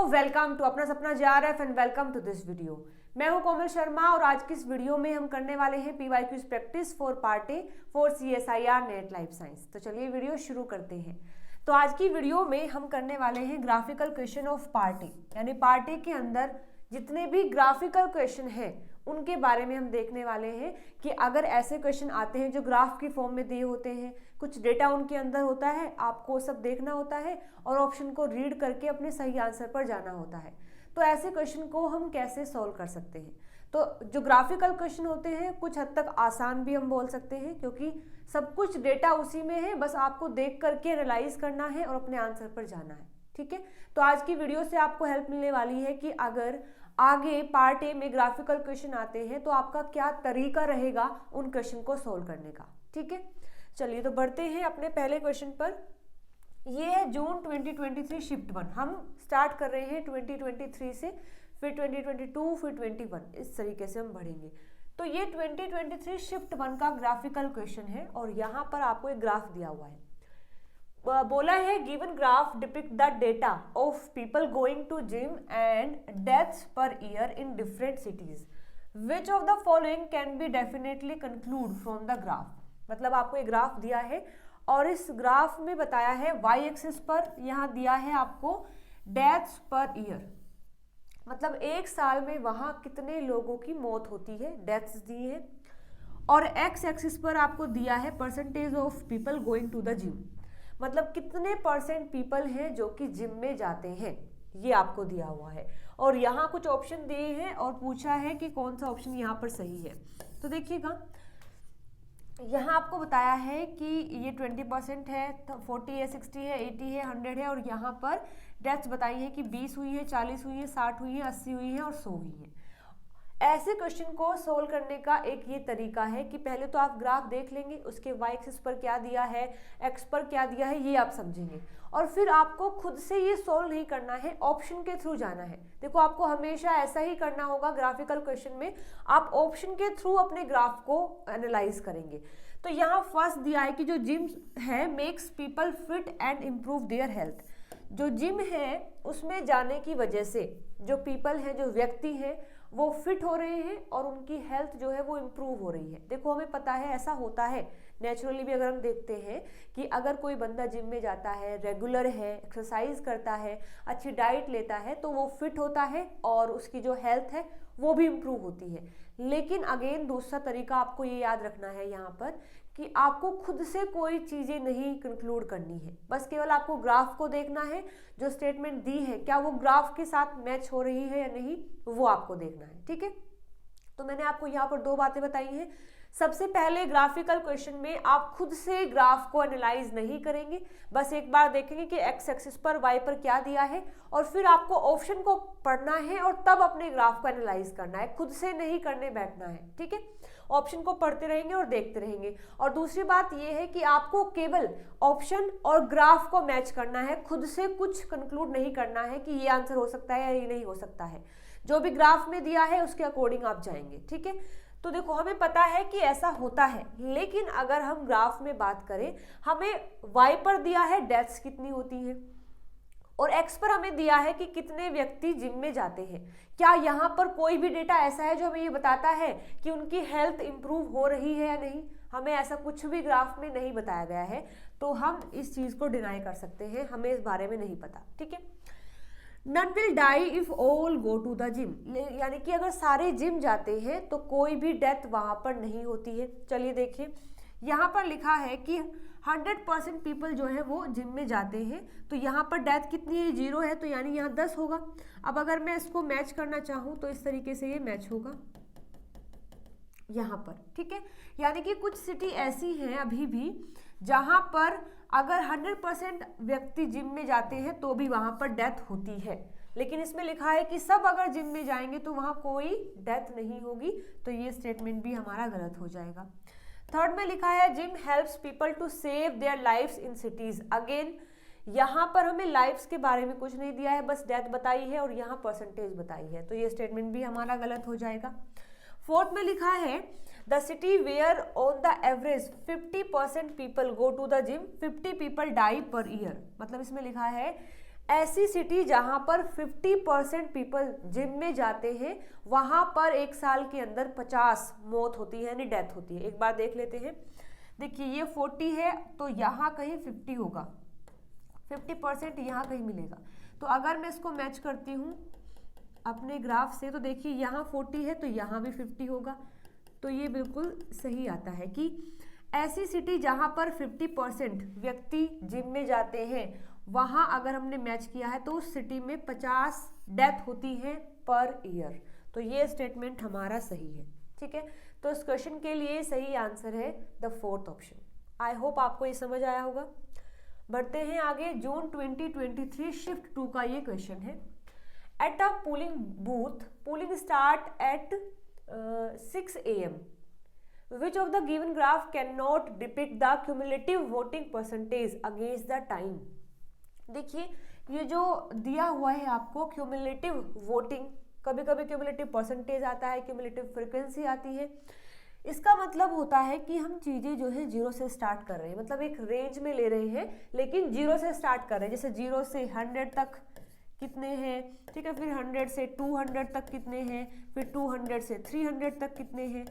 Welcome to अपना सपना JRF and welcome to this video. मैं हूं कोमल शर्मा और आज की इस वीडियो में हम करने वाले हैं PYQs practice for part A for CSIR net life science. तो चलिए वीडियो शुरू करते हैं। तो आज की वीडियो में हम करने वाले हैं graphical question of part A, यानी पार्ट ए के अंदर जितने भी ग्राफिकल क्वेश्चन हैं उनके बारे में हम देखने वाले हैं कि अगर ऐसे क्वेश्चन आते हैं जो ग्राफ की फॉर्म में दिए होते हैं, कुछ डेटा उनके अंदर होता है, आपको सब देखना होता है और ऑप्शन को रीड करके अपने सही आंसर पर जाना होता है। तो ऐसे क्वेश्चन को हम कैसे सॉल्व कर सकते हैं? तो जो ग्राफिकल क्वेश्चन होते हैं कुछ हद तक आसान भी हम बोल सकते हैं, क्योंकि सब कुछ डेटा उसी में है, बस आपको देख करके एनालाइज करना है और अपने आंसर पर जाना है। ठीक है, तो आज की वीडियो से आपको हेल्प मिलने वाली है कि अगर आगे पार्ट ए में ग्राफिकल क्वेश्चन आते हैं तो आपका क्या तरीका रहेगा उन क्वेश्चन को सोल्व करने का। ठीक है, चलिए तो बढ़ते हैं अपने पहले क्वेश्चन पर। ये है जून 2023 शिफ्ट 1। हम स्टार्ट कर रहे हैं 2023 से, फिर 2022, फिर 21, इस तरीके से हम बढ़ेंगे। तो ये 2023 शिफ्ट 1 का ग्राफिकल क्वेश्चन है और यहाँ पर आपको एक ग्राफ दिया हुआ है। बोला है given graph depict the data of people going to gym and deaths per year in different cities, which of the following can be definitely conclude from the graph. मतलब आपको एक ग्राफ दिया है और इस ग्राफ में बताया है वाई एक्सिस पर यहाँ दिया है आपको डेथ्स पर ईयर, मतलब एक साल में वहां कितने लोगों की मौत होती है, डेथ्स दी है। और एक्स एक्सिस पर आपको दिया है percentage of people going to the gym, मतलब कितने परसेंट पीपल हैं जो कि जिम में जाते हैं, ये आपको दिया हुआ है। और यहाँ कुछ ऑप्शन दिए हैं और पूछा है कि कौन सा ऑप्शन यहाँ पर सही है। तो देखिएगा, यहाँ आपको बताया है कि ये 20% है, 40 है, 60 है, 80 है, 100 है, और यहाँ पर डेथ्स बताई है कि 20 हुई है, 40 हुई है, 60 हुई है, 80 हुई है और 100 हुई है। ऐसे क्वेश्चन को सोल्व करने का एक ये तरीका है कि पहले तो आप ग्राफ देख लेंगे, उसके वाई एक्सिस पर क्या दिया है, एक्स पर क्या दिया है, ये आप समझेंगे। और फिर आपको खुद से ये सोल्व नहीं करना है, ऑप्शन के थ्रू जाना है। देखो, आपको हमेशा ऐसा ही करना होगा ग्राफिकल क्वेश्चन में, आप ऑप्शन के थ्रू अपने ग्राफ को एनालाइज करेंगे। तो यहाँ फर्स्ट दिया है कि जो जिम है makes people fit and improve their health. जो जिम है उसमें जाने की वजह से जो पीपल हैं, जो व्यक्ति हैं, वो फिट हो रहे हैं और उनकी हेल्थ जो है वो इम्प्रूव हो रही है। देखो, हमें पता है ऐसा होता है नेचुरली भी। अगर हम देखते हैं कि अगर कोई बंदा जिम में जाता है, रेगुलर है, एक्सरसाइज करता है, अच्छी डाइट लेता है, तो वो फिट होता है और उसकी जो हेल्थ है वो भी इम्प्रूव होती है। लेकिन अगेन दूसरा तरीका आपको ये याद रखना है यहाँ पर कि आपको खुद से कोई चीज़ें नहीं कंक्लूड करनी है, बस केवल आपको ग्राफ को देखना है। जो स्टेटमेंट दी है क्या वो ग्राफ के साथ मैच हो रही है या नहीं, वो आपको देखना है। ठीक है, तो मैंने आपको यहाँ पर दो बातें बताई हैं। सबसे पहले ग्राफिकल क्वेश्चन में आप खुद से ग्राफ को एनालाइज नहीं करेंगे, बस एक बार देखेंगे कि एक्स एक्सिस पर वाई पर क्या दिया है और फिर आपको ऑप्शन को पढ़ना है और तब अपने ग्राफ को एनालाइज करना है, खुद से नहीं करने बैठना है। ठीक है, ऑप्शन को पढ़ते रहेंगे और देखते रहेंगे। और दूसरी बात यह है कि आपको केवल ऑप्शन और ग्राफ को मैच करना है, खुद से कुछ कंक्लूड नहीं करना है कि ये आंसर हो सकता है या ये नहीं हो सकता है। जो भी ग्राफ में दिया है उसके अकॉर्डिंग आप जाएंगे। ठीक है, तो देखो, हमें पता है कि ऐसा होता है, लेकिन अगर हम ग्राफ में बात करें, हमें वाई पर दिया है डेथ्स कितनी होती है और एक्स पर हमें दिया है कि कितने व्यक्ति जिम में जाते हैं। क्या यहाँ पर कोई भी डेटा ऐसा है जो हमें ये बताता है कि उनकी हेल्थ इंप्रूव हो रही है या नहीं? हमें ऐसा कुछ भी ग्राफ में नहीं बताया गया है, तो हम इस चीज़ को डिनाई कर सकते हैं, हमें इस बारे में नहीं पता। ठीक है, none will die if all go to the gym, यानी कि अगर सारे जिम जाते हैं तो कोई भी डेथ वहां पर नहीं होती है। चलिए देखिए, यहाँ पर लिखा है कि 100% पीपल जो है वो जिम में जाते हैं, तो यहाँ पर डेथ कितनी है, 0 है, तो यानी यहाँ 10 होगा। अब अगर मैं इसको मैच करना चाहूँ तो इस तरीके से ये मैच होगा यहाँ पर। ठीक है, यानी कि कुछ सिटी ऐसी हैं अभी भी जहाँ पर अगर 100% व्यक्ति जिम में जाते हैं तो भी वहाँ पर डेथ होती है, लेकिन इसमें लिखा है कि सब अगर जिम में जाएंगे तो वहाँ कोई डेथ नहीं होगी, तो ये स्टेटमेंट भी हमारा गलत हो जाएगा। थर्ड में लिखा है gym helps people to save their lifes in cities. Again यहाँ पर हमें लाइफ्स के बारे में कुछ नहीं दिया है, बस डेथ बताई है और यहाँ परसेंटेज बताई है, तो ये स्टेटमेंट भी हमारा गलत हो जाएगा। फोर्थ में लिखा है the city where on the average 50% people go to the gym, 50 people die per year. मतलब इसमें लिखा है ऐसी सिटी जहां पर 50% पीपल जिम में जाते हैं वहां पर एक साल के अंदर 50 मौत होती है, यानी डेथ होती है। एक बार देख लेते हैं। देखिए ये 40 है तो यहाँ कहीं 50 होगा, 50% यहाँ कहीं मिलेगा। तो अगर मैं इसको मैच करती हूँ अपने ग्राफ से तो देखिए यहाँ 40 है तो यहाँ भी 50 होगा। तो ये बिल्कुल सही आता है कि ऐसी सिटी जहाँ पर 50% व्यक्ति जिम में जाते हैं वहाँ अगर हमने मैच किया है तो उस सिटी में 50 डेथ होती है पर ईयर। तो ये स्टेटमेंट हमारा सही है। ठीक है, तो इस क्वेश्चन के लिए सही आंसर है the 4th option. I hope आपको ये समझ आया होगा। बढ़ते हैं आगे। जून 2023 शिफ्ट 2 का ये क्वेश्चन है। At a polling booth, polling start at 6 AM. Which of the given graph cannot depict the cumulative voting percentage against the time? देखिए ये जो दिया हुआ है आपको क्यूमुलेटिव वोटिंग, कभी कभी क्यूमुलेटिव परसेंटेज आता है, क्यूमुलेटिव फ्रीक्वेंसी आती है। इसका मतलब होता है कि हम चीज़ें जो है 0 से स्टार्ट कर रहे हैं, मतलब एक रेंज में ले रहे हैं लेकिन 0 से स्टार्ट कर रहे हैं। जैसे 0 से 100 तक कितने हैं, ठीक है, फिर 100 से 200 तक कितने हैं, फिर 200 से 300 तक कितने हैं,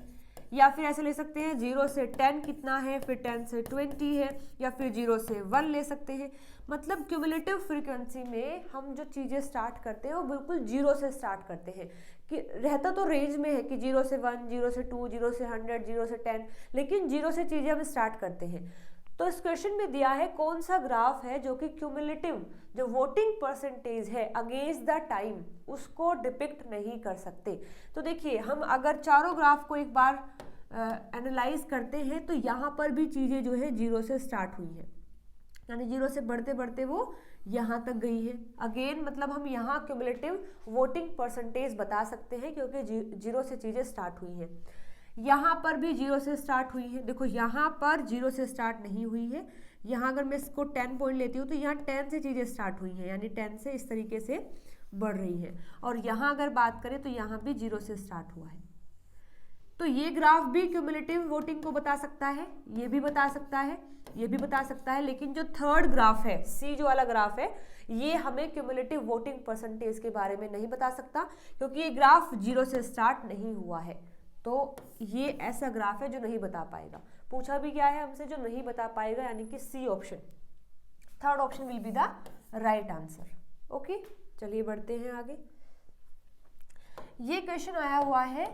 या फिर ऐसे ले सकते हैं 0 से 10 कितना है, फिर 10 से 20 है, या फिर 0 से 1 ले सकते हैं। मतलब क्यूमुलेटिव फ्रीक्वेंसी में हम जो चीज़ें स्टार्ट करते हैं वो बिल्कुल 0 से स्टार्ट करते हैं। कि रहता तो रेंज में है कि 0 से 1, 0 से 2, 0 से 100, 0 से 10, लेकिन 0 से चीज़ें हम स्टार्ट करते हैं। तो इस क्वेश्चन में दिया है कौन सा ग्राफ है जो कि क्यूमुलेटिव जो वोटिंग परसेंटेज है अगेंस्ट द टाइम उसको डिपिक्ट नहीं कर सकते। तो देखिए हम अगर चारों ग्राफ को एक बार एनालाइज करते हैं तो यहाँ पर भी चीज़ें जो है 0 से स्टार्ट हुई है, यानी 0 से बढ़ते बढ़ते वो यहाँ तक गई है। अगेन मतलब हम यहाँ क्यूमुलेटिव वोटिंग परसेंटेज बता सकते हैं क्योंकि 0 से चीज़ें स्टार्ट हुई हैं। यहाँ पर भी 0 से स्टार्ट हुई है। देखो यहाँ पर 0 से स्टार्ट नहीं हुई है। यहाँ अगर मैं इसको 10 पॉइंट लेती हूँ तो यहाँ 10 से चीज़ें स्टार्ट हुई हैं, यानी 10 से इस तरीके से बढ़ रही है। और यहाँ अगर बात करें तो यहाँ भी 0 से स्टार्ट हुआ है। तो ये ग्राफ भी क्यूमुलेटिव वोटिंग को बता सकता है, ये भी बता सकता है, ये भी बता सकता है, लेकिन जो थर्ड ग्राफ है, सी जो वाला ग्राफ है, ये हमें क्यूमुलेटिव वोटिंग परसेंटेज के बारे में नहीं बता सकता क्योंकि ये ग्राफ 0 से स्टार्ट नहीं हुआ है। तो ये ऐसा ग्राफ है जो नहीं बता पाएगा। पूछा भी क्या है हमसे, जो नहीं बता पाएगा, यानी कि C option, third option will be the right answer. Okay, चलिए बढ़ते हैं आगे। ये क्वेश्चन आया हुआ है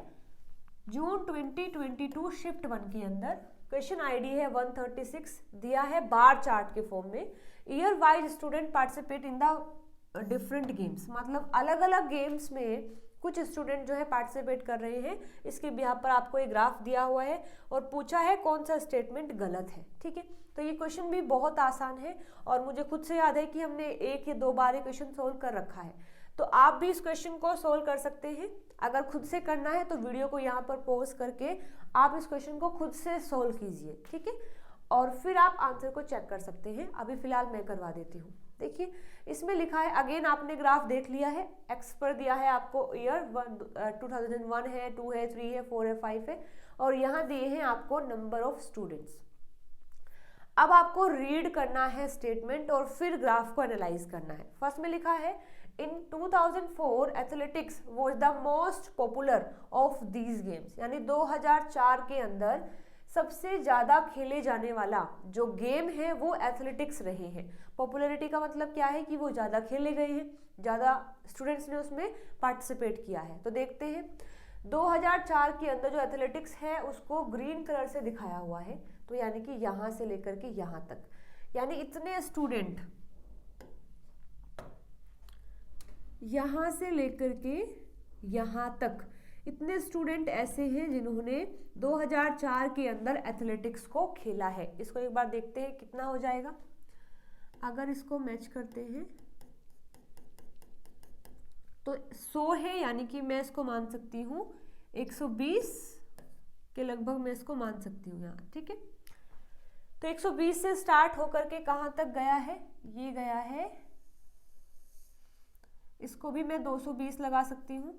जून 2022 शिफ्ट 1 के अंदर। क्वेश्चन आईडी है 136, दिया है बार चार्ट के फॉर्म में। Year wise student participate in the different games, मतलब अलग अलग गेम्स में कुछ स्टूडेंट जो है पार्टिसिपेट कर रहे हैं। इसके यहाँ पर आपको एक ग्राफ दिया हुआ है और पूछा है कौन सा स्टेटमेंट गलत है। ठीक है, तो ये क्वेश्चन भी बहुत आसान है और मुझे खुद से याद है कि हमने 1 या 2 बार ये क्वेश्चन सोल्व कर रखा है। तो आप भी इस क्वेश्चन को सोल्व कर सकते हैं। अगर खुद से करना है तो वीडियो को यहाँ पर पॉज करके आप इस क्वेश्चन को खुद से सोल्व कीजिए। ठीक है, और फिर आप आंसर को चेक कर सकते हैं। अभी फिलहाल मैं करवा देती हूँ। देखिए इसमें लिखा है, अगेन आपने ग्राफ देख लिया है, एक्स पर दिया है आपको ईयर 2001 है, 2 है, 3 है, 4 है, 5 है, और यहाँ दिए हैं आपको नंबर ऑफ स्टूडेंट्स। अब आपको रीड करना है स्टेटमेंट और फिर ग्राफ को एनालाइज करना है। फर्स्ट में लिखा है इन 2004 athletics was the most popular of these games, यानी 2004 के अंदर सबसे ज़्यादा खेले जाने वाला जो गेम है वो एथलेटिक्स रहे हैं। पॉपुलैरिटी का मतलब क्या है कि वो ज़्यादा खेले गए हैं, ज़्यादा स्टूडेंट्स ने उसमें पार्टिसिपेट किया है। तो देखते हैं 2004 के अंदर जो एथलेटिक्स है उसको ग्रीन कलर से दिखाया हुआ है, तो यानी कि यहाँ से लेकर के यहाँ तक, यानी इतने स्टूडेंट यहाँ से लेकर के यहाँ तक इतने स्टूडेंट ऐसे हैं जिन्होंने 2004 के अंदर एथलेटिक्स को खेला है। इसको एक बार देखते हैं कितना हो जाएगा। अगर इसको मैच करते हैं तो 100 है, यानी कि मैं इसको मान सकती हूँ 120 के लगभग मैं इसको मान सकती हूँ यहाँ। ठीक है, तो 120 से स्टार्ट होकर के कहाँ तक गया है, ये गया है, इसको भी मैं 220 लगा सकती हूँ।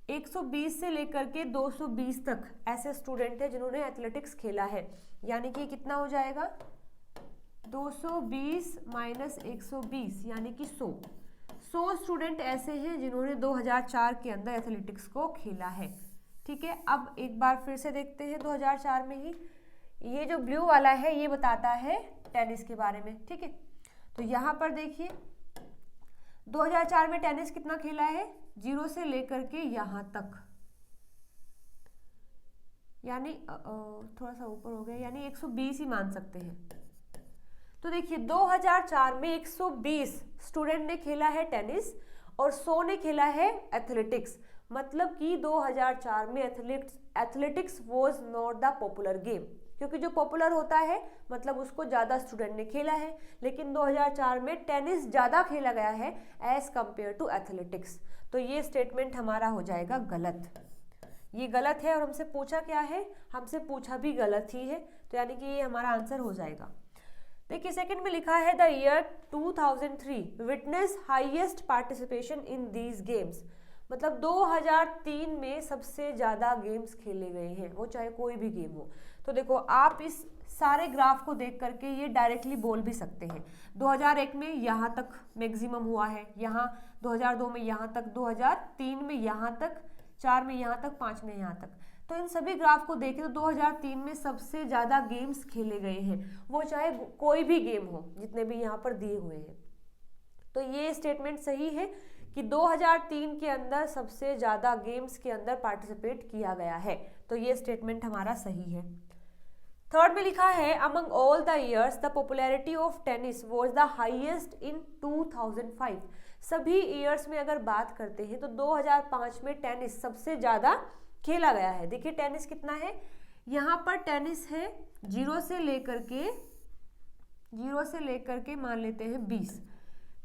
120 से लेकर के 220 तक ऐसे स्टूडेंट हैं जिन्होंने एथलेटिक्स खेला है, यानी कि कितना हो जाएगा 220 माइनस 120 यानी कि 100 स्टूडेंट ऐसे हैं जिन्होंने 2004 के अंदर एथलेटिक्स को खेला है। ठीक है, अब एक बार फिर से देखते हैं 2004 में ही। ये जो ब्लू वाला है ये बताता है टेनिस के बारे में। ठीक है, तो यहाँ पर देखिए 2004 में टेनिस कितना खेला है, 0 से लेकर के यहाँ तक, यानी थोड़ा सा ऊपर हो गया, यानी 120 ही मान सकते हैं। तो देखिए 2004 में 120 स्टूडेंट ने खेला है टेनिस और 100 ने खेला है एथलेटिक्स। मतलब कि 2004 में athletics was not the popular game, क्योंकि जो पॉपुलर होता है मतलब उसको ज़्यादा स्टूडेंट ने खेला है। लेकिन 2004 में टेनिस ज़्यादा खेला गया है एज कंपेयर टू एथलेटिक्स। तो ये स्टेटमेंट हमारा हो जाएगा गलत। ये गलत है और हमसे पूछा क्या है, हमसे पूछा भी गलत ही है, तो यानी कि ये हमारा आंसर हो जाएगा। देखिए सेकंड में लिखा है the year 2003 witness highest participation in these games. मतलब 2003 में सबसे ज़्यादा गेम्स खेले गए हैं, वो चाहे कोई भी गेम हो। तो देखो आप इस सारे ग्राफ को देख करके ये डायरेक्टली बोल भी सकते हैं। 2001 में यहाँ तक मैक्सिमम हुआ है, यहाँ 2002 में यहाँ तक, 2003 में यहाँ तक, 4 में यहाँ तक, 5 में यहाँ तक। तो इन सभी ग्राफ को देखें तो 2003 में सबसे ज़्यादा गेम्स खेले गए हैं, वो चाहे कोई भी गेम हो, जितने भी यहाँ पर दिए हुए हैं। तो ये स्टेटमेंट सही है कि 2003 के अंदर सबसे ज़्यादा गेम्स के अंदर पार्टिसिपेट किया गया है। तो ये स्टेटमेंट हमारा सही है। थर्ड में लिखा है among all the years the popularity of tennis was the highest in 2005। सभी ईयर्स में अगर बात करते हैं तो 2005 में टेनिस सबसे ज़्यादा खेला गया है। देखिए टेनिस कितना है, यहाँ पर टेनिस है 0 से लेकर के मान लेते हैं 20।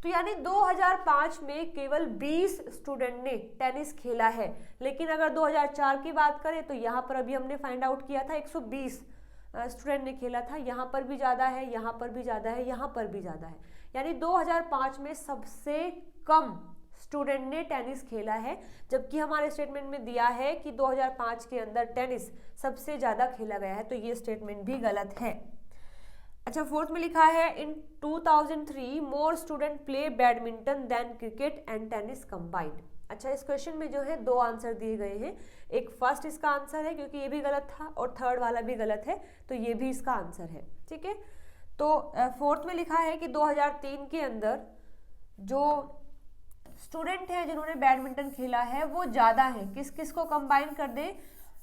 तो यानी 2005 में केवल 20 स्टूडेंट ने टेनिस खेला है। लेकिन अगर 2004 की बात करें तो यहाँ पर अभी हमने फाइंड आउट किया था 120 स्टूडेंट ने खेला था। यहाँ पर भी ज़्यादा है, यहाँ पर भी ज़्यादा है, यहाँ पर भी ज़्यादा है। यानी 2005 में सबसे कम स्टूडेंट ने टेनिस खेला है, जबकि हमारे स्टेटमेंट में दिया है कि 2005 के अंदर टेनिस सबसे ज़्यादा खेला गया है। तो ये स्टेटमेंट भी गलत है। अच्छा फोर्थ में लिखा है इन 2003 more student play badminton than cricket and tennis combined. अच्छा इस क्वेश्चन में जो है 2 आंसर दिए गए हैं। एक फर्स्ट इसका आंसर है क्योंकि ये भी गलत था, और थर्ड वाला भी गलत है, तो ये भी इसका आंसर है। ठीक है, तो फोर्थ में लिखा है कि 2003 के अंदर जो स्टूडेंट हैं जिन्होंने बैडमिंटन खेला है वो ज़्यादा है। किस किस को कंबाइन कर दें,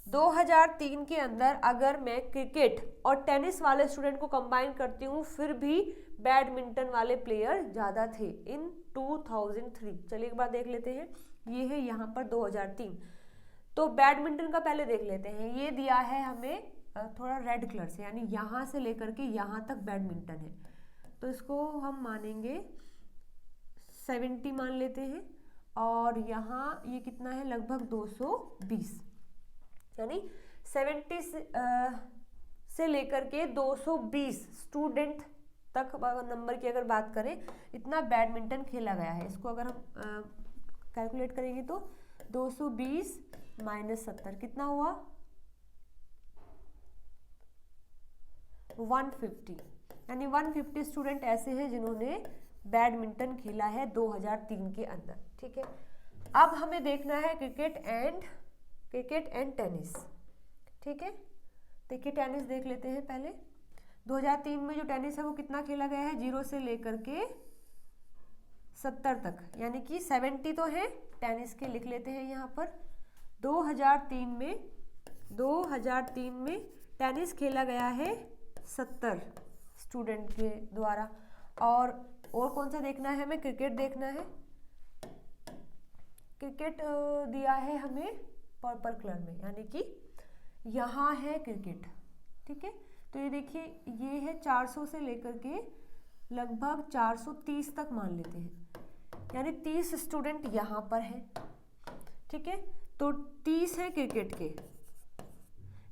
2003 के अंदर अगर मैं क्रिकेट और टेनिस वाले स्टूडेंट को कंबाइन करती हूँ फिर भी बैडमिंटन वाले प्लेयर ज़्यादा थे इन 2003। चलिए एक बार देख लेते हैं, ये है यहाँ पर 2003। तो बैडमिंटन का पहले देख लेते हैं। ये दिया है हमें थोड़ा रेड कलर से, यानी यहाँ से लेकर के यहाँ तक बैडमिंटन है, तो इसको हम मानेंगे 70 मान लेते हैं। और यहाँ ये कितना है, लगभग 220, यानी 70 से लेकर के 220 स्टूडेंट तक नंबर की अगर बात करें, इतना बैडमिंटन खेला गया है। इसको अगर हम कैलकुलेट करेंगे तो 220 माइनस 70 कितना हुआ, 150। यानी 150 स्टूडेंट ऐसे हैं जिन्होंने बैडमिंटन खेला है 2003 के अंदर। ठीक है, अब हमें देखना है क्रिकेट एंड टेनिस। ठीक है, देखिए टेनिस देख लेते हैं पहले। 2003 में जो टेनिस है वो कितना खेला गया है, 0 से लेकर के 70 तक, यानी कि 70 तो है टेनिस के, लिख लेते हैं यहाँ पर। 2003 में टेनिस खेला गया है 70 स्टूडेंट के द्वारा। और कौन सा देखना है हमें, क्रिकेट देखना है। क्रिकेट दिया है हमें पर्पल कलर में, यानी कि यहाँ है क्रिकेट। ठीक है, तो ये देखिए ये है 400 से लेकर के लगभग 430 तक मान लेते हैं, यानी 30 स्टूडेंट यहाँ पर हैं। ठीक है, तो 30 है क्रिकेट के,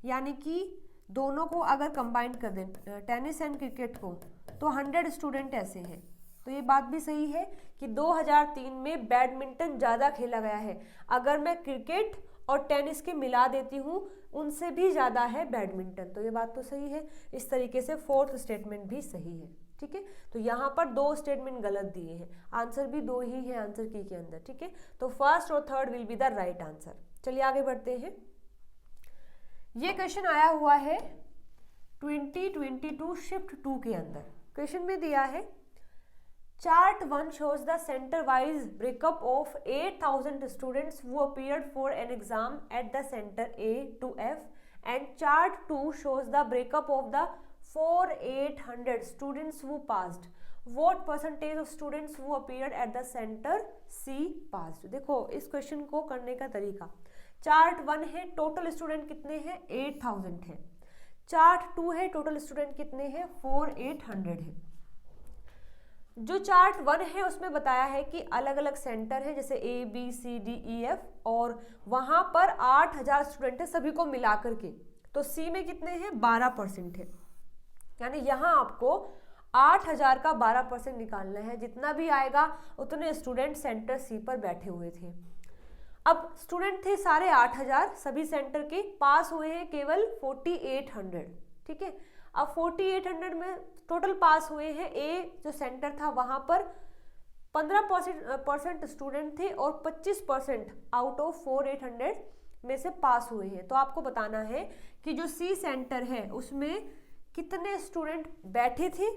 यानी कि दोनों को अगर कंबाइन कर दें टेनिस एंड क्रिकेट को तो 100 स्टूडेंट ऐसे हैं। तो ये बात भी सही है कि 2003 में बैडमिंटन ज़्यादा खेला गया है। अगर मैं क्रिकेट और टेनिस के मिला देती हूँ उनसे भी ज़्यादा है बैडमिंटन, तो ये बात तो सही है। इस तरीके से फोर्थ स्टेटमेंट भी सही है। ठीक है। तो यहाँ पर दो स्टेटमेंट गलत दिए हैं, आंसर भी दो ही है आंसर की के अंदर, ठीक है। तो फर्स्ट और third will be the right answer. चलिए आगे बढ़ते हैं। ये क्वेश्चन आया हुआ है 2022 शिफ्ट 2 के अंदर। क्वेश्चन में दिया है chart 1 shows the center wise breakup of 8000 students who appeared for an exam at the center A to F, and chart 2 shows the breakup of the 4800 students who passed. What percentage of students who appeared at the center C passed? देखो इस question को करने का तरीका, chart 1 है, total student कितने हैं 8000 है, चार्ट 2 है, टोटल स्टूडेंट कितने हैं 4800 है। जो चार्ट 1 है उसमें बताया है कि अलग अलग सेंटर है, जैसे A B C D E F, और वहां पर 8000 स्टूडेंट है सभी को मिलाकर के। तो C में कितने हैं 12% है, यानी यहाँ आपको 8000 का 12% निकालना है, जितना भी आएगा उतने स्टूडेंट सेंटर C पर बैठे हुए थे। अब स्टूडेंट थे सारे 8000, सभी सेंटर के पास हुए हैं केवल 4800, ठीक है। अब 4800 में टोटल पास हुए हैं, ए जो सेंटर था वहां पर 15% स्टूडेंट थे और 25% आउट ऑफ 4800 में से पास हुए हैं। तो आपको बताना है कि जो सी सेंटर है उसमें कितने स्टूडेंट बैठे थे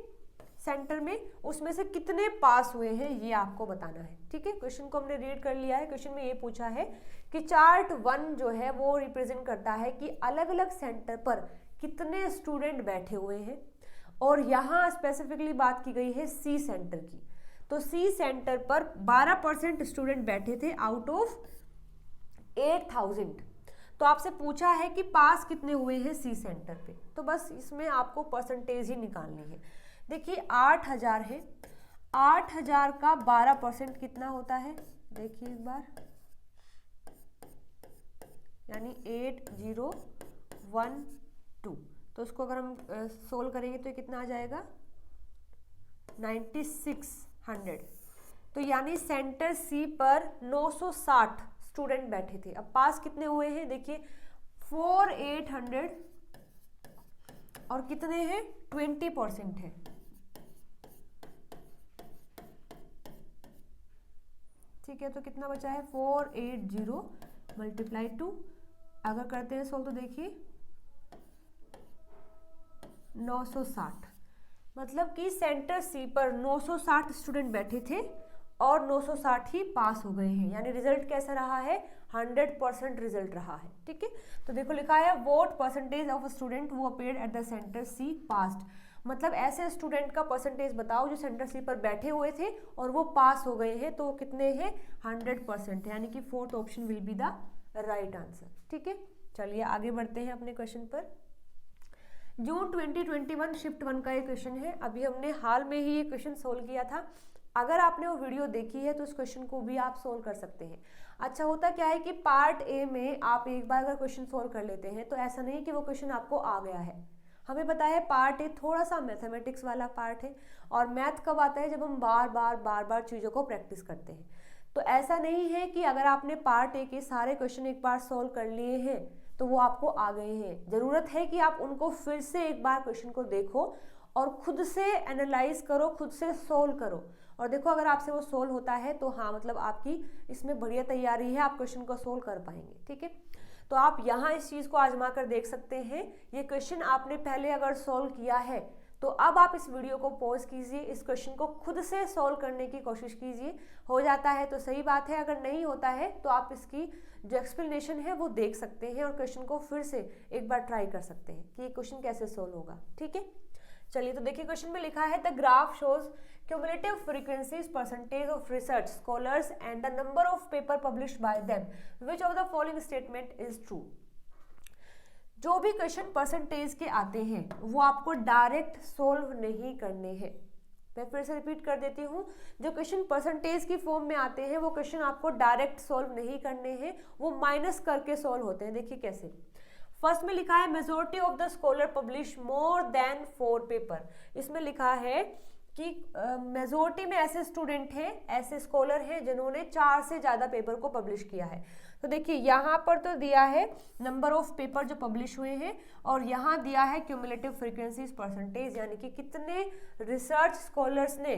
सेंटर में, उसमें से कितने पास हुए हैं, ये आपको बताना है, ठीक है। क्वेश्चन को हमने रीड कर लिया है। क्वेश्चन में ये पूछा है कि चार्ट 1 जो है वो रिप्रेजेंट करता है कि अलग अलग सेंटर पर कितने स्टूडेंट बैठे हुए हैं, और यहाँ स्पेसिफिकली बात की गई है सी सेंटर की। तो सी सेंटर पर 12% स्टूडेंट बैठे थे आउट ऑफ 8000। तो आपसे पूछा है कि पास कितने हुए हैं सी सेंटर पे, तो बस इसमें आपको परसेंटेज ही निकालनी है। देखिए 8000 है, 8000 का 12% कितना होता है, देखिए एक बार, यानी 8012। तो उसको अगर हम सोल्व करेंगे तो ये कितना आ जाएगा 9600। तो यानी सेंटर सी पर 960 स्टूडेंट बैठे थे। अब पास कितने हुए हैं, देखिए 4800 और कितने हैं 20% है, ठीक है। तो कितना बचा है 480 मल्टीप्लाई 2, अगर करते हैं सोल्व तो देखिए 960, मतलब कि सेंटर सी पर 960 स्टूडेंट बैठे थे और 960 ही पास हो गए हैं, यानी रिजल्ट कैसा रहा है 100% रिजल्ट रहा है, ठीक है। तो देखो लिखा है what percentage of student who appeared at the centre C passed, मतलब ऐसे स्टूडेंट का परसेंटेज बताओ जो सेंटर सी पर बैठे हुए थे और वो पास हो गए हैं, तो वो कितने हैं 100%, यानी कि fourth option will be the right answer, ठीक है। चलिए आगे बढ़ते हैं अपने क्वेश्चन पर। जून 2021 शिफ्ट 1 का ये क्वेश्चन है, अभी हमने हाल में ही ये क्वेश्चन सोल्व किया था। अगर आपने वो वीडियो देखी है तो इस क्वेश्चन को भी आप सोल्व कर सकते हैं। अच्छा होता क्या है कि पार्ट ए में आप एक बार अगर क्वेश्चन सोल्व कर लेते हैं तो ऐसा नहीं कि वो क्वेश्चन आपको आ गया है। हमें पता है पार्ट ए थोड़ा सा मैथमेटिक्स वाला पार्ट है, और मैथ कब आता है जब हम बार बार चीज़ों को प्रैक्टिस करते हैं। तो ऐसा नहीं है कि अगर आपने पार्ट ए के सारे क्वेश्चन एक बार सोल्व कर लिए हैं तो वो आपको आ गए हैं। ज़रूरत है कि आप उनको फिर से एक बार क्वेश्चन को देखो और खुद से एनालाइज करो, खुद से सोल्व करो, और देखो अगर आपसे वो सोल्व होता है तो हाँ मतलब आपकी इसमें बढ़िया तैयारी है, आप क्वेश्चन को सोल्व कर पाएंगे, ठीक है। तो आप यहाँ इस चीज़ को आजमा कर देख सकते हैं। ये क्वेश्चन आपने पहले अगर सोल्व किया है तो अब आप इस वीडियो को पॉज कीजिए, इस क्वेश्चन को खुद से सोल्व करने की कोशिश कीजिए। हो जाता है तो सही बात है, अगर नहीं होता है तो आप इसकी जो एक्सप्लेनेशन है वो देख सकते हैं और क्वेश्चन को फिर से एक बार ट्राई कर सकते हैं कि ये क्वेश्चन कैसे सोल्व होगा, ठीक है। चलिए तो देखिए क्वेश्चन में लिखा है the graph shows cumulative frequencies percentage of research scholars and the number of paper published by them, which of the following statement is true। जो भी क्वेश्चन परसेंटेज के आते हैं वो आपको डायरेक्ट सोल्व नहीं करने हैं। मैं फिर से रिपीट कर देती हूँ, जो क्वेश्चन परसेंटेज की फॉर्म में आते हैं वो क्वेश्चन आपको डायरेक्ट सोल्व नहीं करने हैं, वो माइनस करके सोल्व होते हैं। देखिए कैसे, फर्स्ट में लिखा है majority of the scholar publish more than 4 paper. इसमें लिखा है कि मेजोरिटी में ऐसे स्टूडेंट हैं, ऐसे स्कॉलर हैं जिन्होंने 4 से ज़्यादा पेपर को पब्लिश किया है। तो देखिए यहाँ पर तो दिया है नंबर ऑफ पेपर जो पब्लिश हुए हैं, और यहाँ दिया है क्यूमुलेटिव फ्रीक्वेंसीज परसेंटेज, यानी कि कितने रिसर्च स्कॉलर्स ने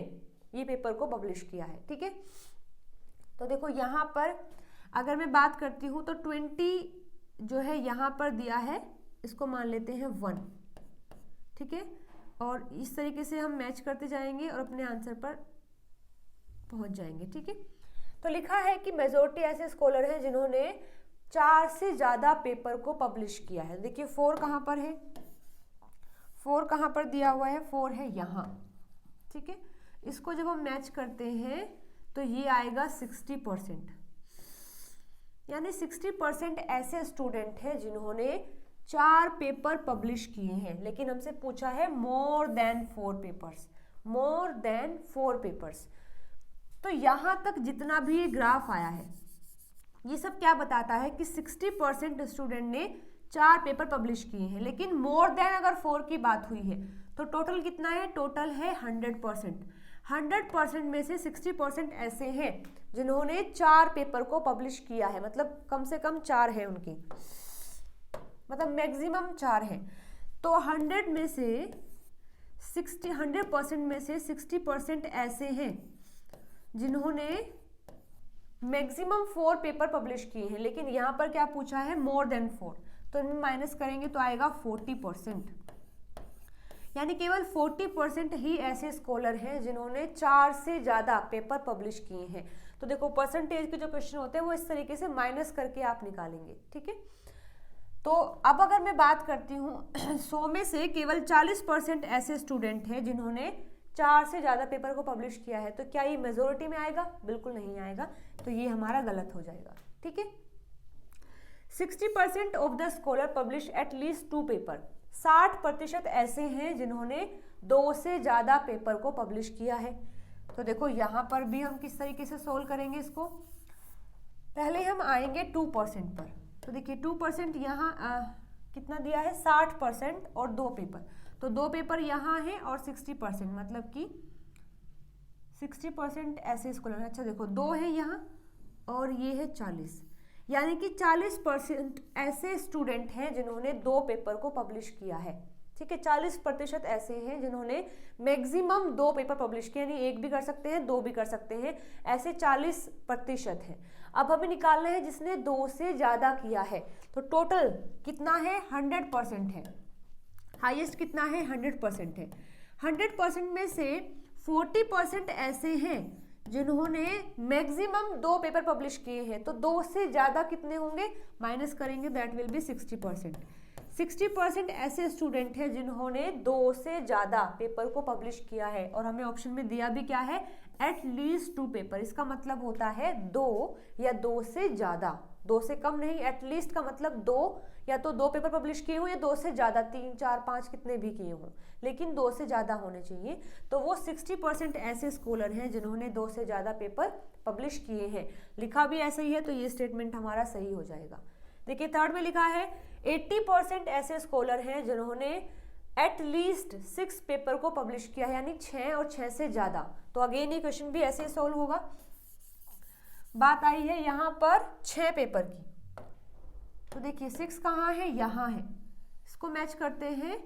ये पेपर को पब्लिश किया है। ठीक है, तो देखो यहाँ पर अगर मैं बात करती हूँ तो 20 जो है यहाँ पर दिया है, इसको मान लेते हैं 1। ठीक है, और इस तरीके से हम मैच करते जाएंगे और अपने आंसर पर पहुंच जाएंगे। ठीक है, तो लिखा है कि मेजॉरिटी ऐसे स्कॉलर हैं जिन्होंने 4 से ज़्यादा पेपर को पब्लिश किया है। देखिए 4 कहाँ पर है, 4 कहाँ पर दिया हुआ है, 4 है यहाँ। ठीक है, इसको जब हम मैच करते हैं तो ये आएगा 60%, यानी 60% ऐसे स्टूडेंट हैं जिन्होंने 4 पेपर पब्लिश किए हैं। लेकिन हमसे पूछा है more than 4 papers, more than 4 papers. तो यहाँ तक जितना भी ये ग्राफ आया है, ये सब क्या बताता है कि 60% स्टूडेंट ने 4 पेपर पब्लिश किए हैं। लेकिन मोर देन अगर 4 की बात हुई है तो टोटल कितना है, टोटल है 100%। 100% में से 60% ऐसे हैं जिन्होंने 4 पेपर को पब्लिश किया है, मतलब कम से कम 4 है उनकी, मतलब मैक्सिमम 4 है। तो 100% में से 60% ऐसे हैं जिन्होंने मैक्सिमम 4 पेपर पब्लिश किए हैं। लेकिन यहाँ पर क्या पूछा है, मोर देन 4, तो इनमें माइनस करेंगे तो आएगा 40%, यानी केवल 40% ही ऐसे स्कॉलर हैं जिन्होंने 4 से ज़्यादा पेपर पब्लिश किए हैं। तो देखो परसेंटेज के जो क्वेश्चन होते हैं वो इस तरीके से माइनस करके आप निकालेंगे। ठीक है, तो अब अगर मैं बात करती हूँ 100 में से केवल 40% ऐसे स्टूडेंट हैं जिन्होंने 4 से ज़्यादा पेपर को पब्लिश किया है, तो क्या ये मेजोरिटी में आएगा? बिल्कुल नहीं आएगा, तो ये हमारा गलत हो जाएगा। ठीक है, 60% of the scholar publish at least 2 paper, 60% ऐसे हैं जिन्होंने 2 से ज़्यादा पेपर को पब्लिश किया है। तो देखो यहाँ पर भी हम किस तरीके से सोल्व करेंगे इसको। पहले हम आएंगे 2% पर। तो देखिए 2% यहाँ कितना दिया है, 60% और 2 पेपर, तो 2 पेपर यहाँ है और 60%, मतलब कि 60% ऐसे स्कॉलर हैं। अच्छा देखो 2 है यहाँ और ये है 40, यानी कि 40% ऐसे स्टूडेंट हैं जिन्होंने 2 पेपर को पब्लिश किया है। ठीक है, 40% ऐसे हैं जिन्होंने मैक्सिमम 2 पेपर पब्लिश किए, यानी 1 भी कर सकते हैं 2 भी कर सकते हैं, ऐसे 40% हैं। अब हमें निकालना है जिसने 2 से ज़्यादा किया है, तो टोटल कितना है, 100% है। हाईएस्ट कितना है, 100% है। 100% में से 40% ऐसे हैं जिन्होंने मैक्सिमम 2 पेपर पब्लिश किए हैं, तो 2 से ज़्यादा कितने होंगे, माइनस करेंगे, दैट विल बी 60%। 60% ऐसे स्टूडेंट हैं जिन्होंने 2 से ज़्यादा पेपर को पब्लिश किया है, और हमें ऑप्शन में दिया भी क्या है, एट लीस्ट 2 पेपर। इसका मतलब होता है 2 या 2 से ज़्यादा, 2 से कम नहीं। एट लीस्ट का मतलब 2 या तो 2 पेपर पब्लिश किए हों या 2 से ज़्यादा, 3, 4, 5 कितने भी किए हों, लेकिन 2 से ज़्यादा होने चाहिए। तो वो 60% ऐसे स्कॉलर हैं जिन्होंने 2 से ज़्यादा पेपर पब्लिश किए हैं। लिखा भी ऐसा ही है, तो ये स्टेटमेंट हमारा सही हो जाएगा। देखिए थर्ड में लिखा है 80% ऐसे स्कॉलर हैं जिन्होंने एट लीस्ट 6 पेपर को पब्लिश किया है, यानी 6 और 6 से ज़्यादा। तो अगेन ये क्वेश्चन भी ऐसे ही सॉल्व होगा। बात आई है यहाँ पर 6 पेपर की, तो देखिए 6 कहाँ है, यहाँ है, इसको मैच करते हैं।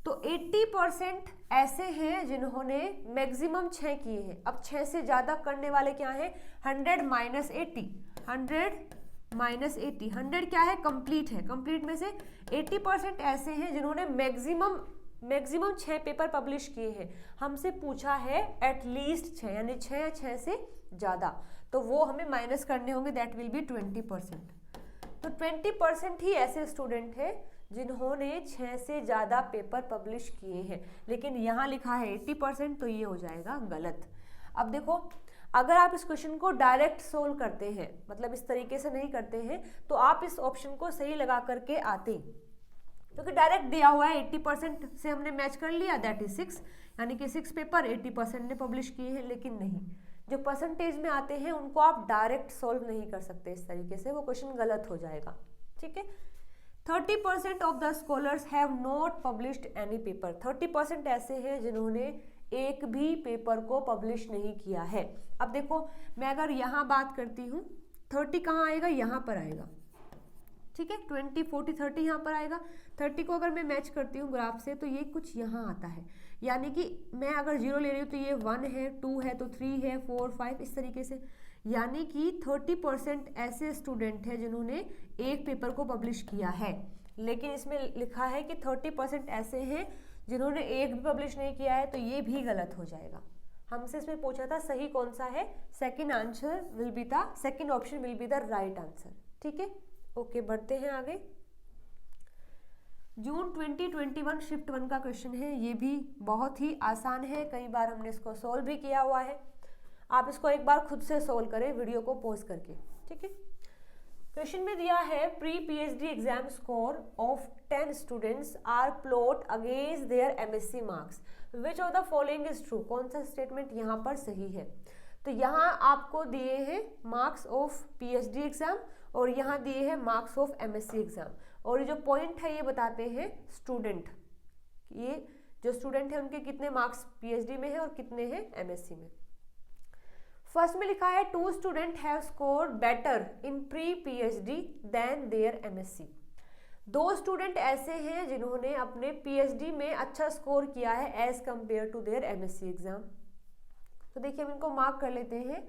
तो 80% ऐसे हैं जिन्होंने मैक्सिमम 6 किए हैं। अब 6 से ज़्यादा करने वाले क्या हैं, 100 माइनस 80, 100 माइनस 80, 100 क्या है, कंप्लीट है। कंप्लीट में से 80% ऐसे हैं जिन्होंने मैक्सिमम 6 पेपर पब्लिश किए हैं। हमसे पूछा है एट लीस्ट 6, यानी 6 या 6 से ज़्यादा, तो वो हमें माइनस करने होंगे, दैट विल बी 20%। तो 20% ही ऐसे स्टूडेंट हैं जिन्होंने 6 से ज़्यादा पेपर पब्लिश किए हैं। लेकिन यहाँ लिखा है 80%, तो ये हो जाएगा गलत। अब देखो अगर आप इस क्वेश्चन को डायरेक्ट सोल्व करते हैं, मतलब इस तरीके से नहीं करते हैं, तो आप इस ऑप्शन को सही लगा करके आते, क्योंकि डायरेक्ट दिया हुआ है 80% से हमने मैच कर लिया, दैट इज 6, यानी कि 6 पेपर 80% ने पब्लिश किए हैं। लेकिन नहीं, जो परसेंटेज में आते हैं उनको आप डायरेक्ट सोल्व नहीं कर सकते इस तरीके से, वो क्वेश्चन गलत हो जाएगा। ठीक है, 30% of the scholars have not published any paper, 30% ऐसे हैं जिन्होंने एक भी पेपर को पब्लिश नहीं किया है। अब देखो मैं अगर यहाँ बात करती हूँ, 30 कहाँ आएगा, यहाँ पर आएगा, ठीक है, 20, 40, 30 यहाँ पर आएगा। 30 को अगर मैं मैच करती हूँ ग्राफ से तो ये कुछ यहाँ आता है, यानी कि मैं अगर 0 ले रही हूँ तो ये 1 है, 2 है तो 3 है, 4, 5 इस तरीके से, यानी कि 30% ऐसे स्टूडेंट हैं जिन्होंने एक पेपर को पब्लिश किया है। लेकिन इसमें लिखा है कि 30% ऐसे हैं जिन्होंने एक भी पब्लिश नहीं किया है, तो ये भी गलत हो जाएगा। हमसे इसमें पूछा था सही कौन सा है, second option will be the right answer, ठीक है। ओके, बढ़ते हैं आगे। जून 2021 शिफ्ट 1 का क्वेश्चन है, ये भी बहुत ही आसान है, कई बार हमने इसको सोल्व भी किया हुआ है। आप इसको एक बार खुद से सोल्व करें वीडियो को पॉज करके, ठीक है। क्वेश्चन में दिया है pre PhD exam score of 10 students are plot against their MSc marks, which of the following is true. कौन सा स्टेटमेंट यहाँ पर सही है। तो यहाँ आपको दिए हैं मार्क्स ऑफ पीएचडी एग्जाम और यहाँ दिए हैं मार्क्स ऑफ एमएससी एग्जाम, और ये जो पॉइंट है ये बताते हैं स्टूडेंट, ये जो स्टूडेंट है उनके कितने मार्क्स पीएचडी में है और कितने हैं एमएससी में। फर्स्ट में लिखा है 2 student have scored better in pre PhD than their MSc. 2 student ऐसे हैं जिन्होंने अपने पीएचडी में अच्छा स्कोर किया है as compare to their MSc exam. तो देखिए हम इनको मार्क कर लेते हैं,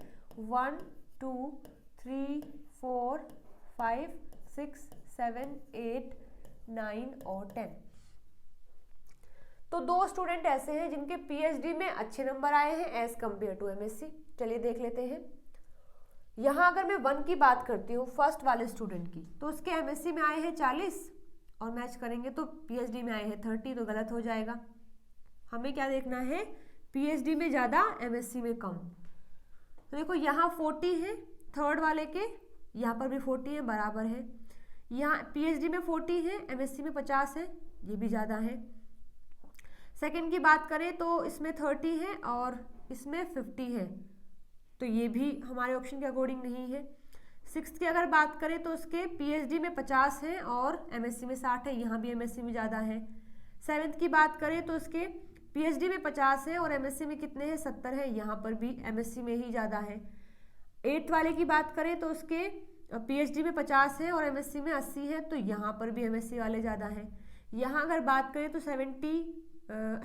1, 2, 3, 4, 5, 6, 7, 8, 9 और 10। तो 2 स्टूडेंट ऐसे हैं जिनके पीएचडी में अच्छे नंबर आए हैं एज कंपेयर टू एमएससी। चलिए देख लेते हैं। यहाँ अगर मैं 1 की बात करती हूँ, फर्स्ट वाले स्टूडेंट की, तो उसके एमएससी में आए हैं 40 और मैच करेंगे तो पीएचडी में आए हैं 30, तो गलत हो जाएगा। हमें क्या देखना है, पीएचडी में ज़्यादा एमएससी में कम। तो देखो यहाँ 40 है थर्ड वाले के, यहाँ पर भी 40 है, बराबर है। यहाँ पीएचडी में 40 है, एमएससी में 50 है, ये भी ज़्यादा है। सेकंड की बात करें तो इसमें 30 है और इसमें 50 है, तो ये भी हमारे ऑप्शन के अकॉर्डिंग नहीं है। सिक्स्थ की अगर बात करें तो उसके पीएचडी में 50 है और एमएससी में 60 है, यहाँ भी एमएससी में ज़्यादा है। सेवन्थ की बात करें तो उसके पीएचडी में 50 है और एमएससी में कितने हैं, 70 है, यहाँ पर भी एमएससी में ही ज़्यादा है। एट्थ वाले की बात करें तो उसके पीएचडी में 50 है और एमएससी में 80 है, तो यहाँ पर भी एमएससी वाले ज़्यादा हैं। यहाँ अगर बात करें तो 70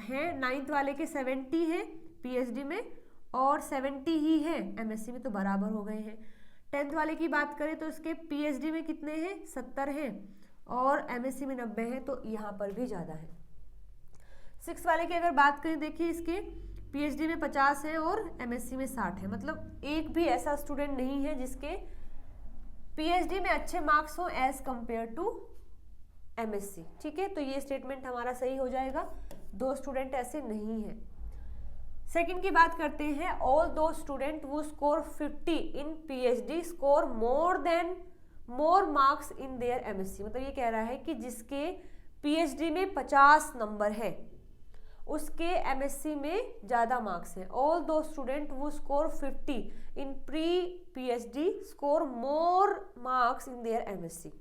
है, नाइन्थ वाले के 70 है पीएचडी में और 70 ही है एमएससी में, तो बराबर हो गए हैं। 10th वाले की बात करें तो उसके पीएचडी में कितने हैं, 70 हैं और एमएससी में 90 है, तो यहाँ पर भी ज़्यादा है। 6th वाले की अगर बात करें, देखिए इसके पीएचडी में 50 है और एमएससी में 60 है, मतलब एक भी ऐसा स्टूडेंट नहीं है जिसके पीएचडी में अच्छे मार्क्स हो एज कंपेयर टू एमएससी, ठीक है। तो ये स्टेटमेंट हमारा सही हो जाएगा, 2 स्टूडेंट ऐसे नहीं है। सेकंड की बात करते हैं, ऑल दो स्टूडेंट वो score 50 in PhD score more marks in their MSc. मतलब ये कह रहा है कि जिसके पीएचडी में 50 नंबर है उसके एमएससी में ज़्यादा मार्क्स हैं। ऑल दो स्टूडेंट वो score 50 in pre PhD score more marks in their MSc.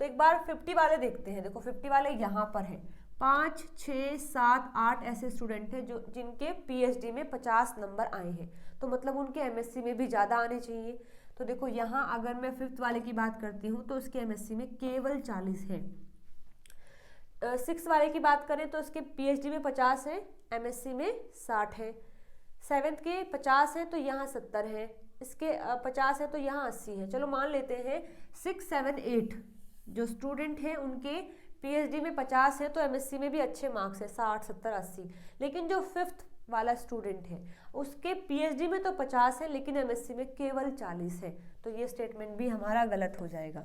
तो एक बार 50 वाले देखते हैं। देखो 50 वाले यहाँ पर हैं, 5, 6, 7, 8 ऐसे स्टूडेंट हैं जो जिनके पीएचडी में 50 नंबर आए हैं, तो मतलब उनके एमएससी में भी ज़्यादा आने चाहिए। तो देखो यहाँ अगर मैं 5th वाले की बात करती हूँ तो उसके एमएससी में केवल 40 है। 6th वाले की बात करें तो उसके पीएचडी में 50 है, एमएससी में 60 है। 7th के 50 है तो यहाँ 70 है, इसके 50 है तो यहाँ 80 है। चलो मान लेते हैं 6, 7, 8 जो स्टूडेंट हैं उनके पीएचडी में 50 है तो एमएससी में भी अच्छे मार्क्स है, 60, 70, 80। लेकिन जो 5th वाला स्टूडेंट है उसके पीएचडी में तो 50 है लेकिन एमएससी में केवल 40 है, तो ये स्टेटमेंट भी हमारा गलत हो जाएगा।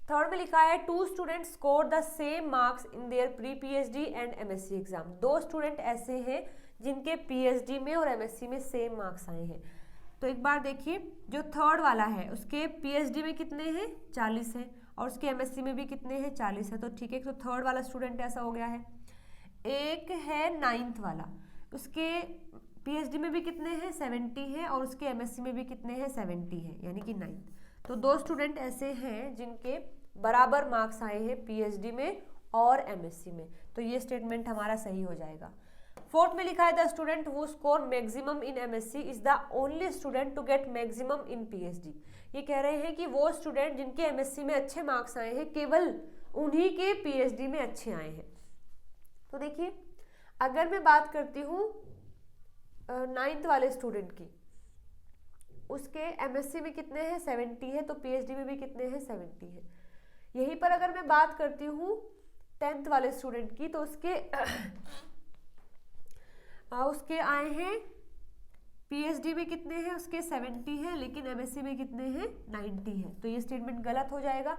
थर्ड में लिखा है 2 student score the same marks in their pre PhD and MSc exam. 2 student ऐसे हैं जिनके पीएचडी में और एमएससी में सेम मार्क्स आए हैं। तो एक बार देखिए, जो थर्ड वाला है उसके पीएचडी में कितने हैं, 40 हैं और उसके एमएससी में भी कितने हैं, 40 है, तो ठीक है। तो थर्ड वाला स्टूडेंट ऐसा हो गया है। एक है 9th वाला, उसके पीएचडी में भी कितने हैं, 70 है और उसके एमएससी में भी कितने हैं, 70 है, यानी कि 9th। तो 2 स्टूडेंट ऐसे हैं जिनके बराबर मार्क्स आए हैं पीएचडी में और एमएससी में, तो ये स्टेटमेंट हमारा सही हो जाएगा। फोर्थ में लिखा है the student who score maximum in MSc is the only student to get maximum in PhD. ये कह रहे हैं कि वो स्टूडेंट जिनके एमएससी में अच्छे मार्क्स आए हैं केवल उन्हीं के पीएचडी में अच्छे आए हैं। तो देखिए अगर मैं बात करती हूँ 9th वाले स्टूडेंट की, उसके एमएससी में कितने हैं 70 है, तो पीएचडी में भी कितने हैं 70 है। यहीं पर अगर मैं बात करती हूँ 10th वाले स्टूडेंट की, तो उसके आए हैं पीएचडी में कितने हैं, उसके 70 है, लेकिन एमएससी में कितने हैं 90 है। तो ये स्टेटमेंट गलत हो जाएगा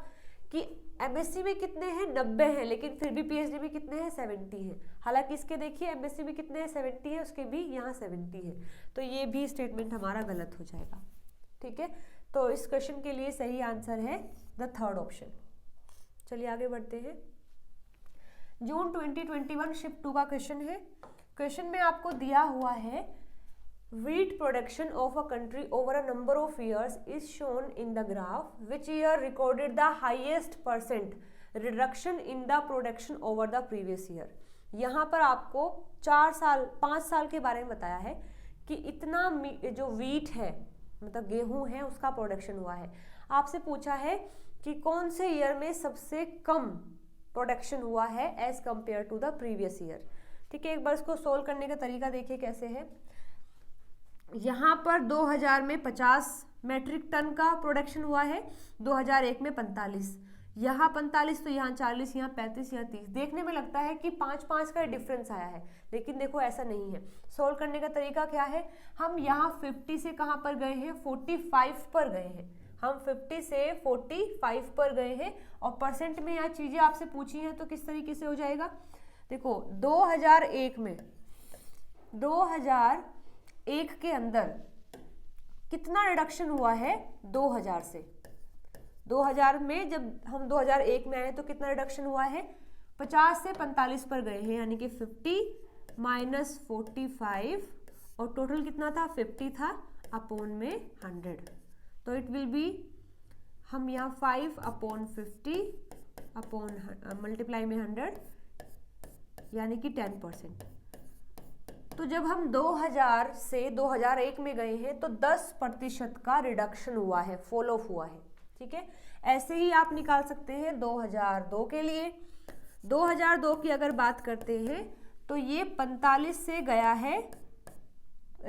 कि एमएससी में कितने हैं 90 हैं, लेकिन फिर भी पीएचडी में कितने हैं 70 हैं। हालांकि इसके देखिए एमएससी में कितने हैं 70 है, उसके भी यहाँ 70 है, तो ये भी स्टेटमेंट हमारा गलत हो जाएगा। ठीक है, तो इस क्वेश्चन के लिए सही आंसर है द थर्ड ऑप्शन। चलिए आगे बढ़ते हैं। जून 2021 शिफ्ट 2 का क्वेश्चन है। क्वेश्चन में आपको दिया हुआ है wheat production of a country over a number of years is shown in the graph, which year recorded the highest percent reduction in the production over the previous year। यहाँ पर आपको 5 साल के बारे में बताया है कि इतना जो वीट है मतलब गेहूं है उसका प्रोडक्शन हुआ है। आपसे पूछा है कि कौन से ईयर में सबसे कम प्रोडक्शन हुआ है as compare to the previous year. ठीक है, एक बार इसको सोल्व करने का तरीका देखिए कैसे है। यहाँ पर 2000 में 50 मेट्रिक टन का प्रोडक्शन हुआ है, 2001 में 45, यहाँ 45 तो यहाँ 40, यहाँ 35, यहाँ 30। देखने में लगता है कि 5-5 का डिफरेंस आया है, लेकिन देखो ऐसा नहीं है। सोल्व करने का तरीका क्या है, हम यहाँ 50 से कहाँ पर गए हैं 45 पर गए हैं। हम 50 से 45 पर गए हैं और परसेंट में यहाँ चीज़ें आपसे पूछी हैं तो किस तरीके से हो जाएगा। देखो 2001 के अंदर कितना रिडक्शन हुआ है 2000 से। 2000 में जब हम 2001 में आए तो कितना रिडक्शन हुआ है 50 से 45 पर गए हैं, यानी कि 50 माइनस 45 और टोटल कितना था 50 था अपॉन में 100। तो इट विल बी हम यहाँ 5 अपॉन 50 अपॉन मल्टीप्लाई में 100 यानी कि 10%। तो जब हम 2000 से 2001 में गए हैं तो 10% का रिडक्शन हुआ है, फॉल ऑफ हुआ है। ठीक है, ऐसे ही आप निकाल सकते हैं 2002 के लिए। 2002 की अगर बात करते हैं तो ये 45 से गया है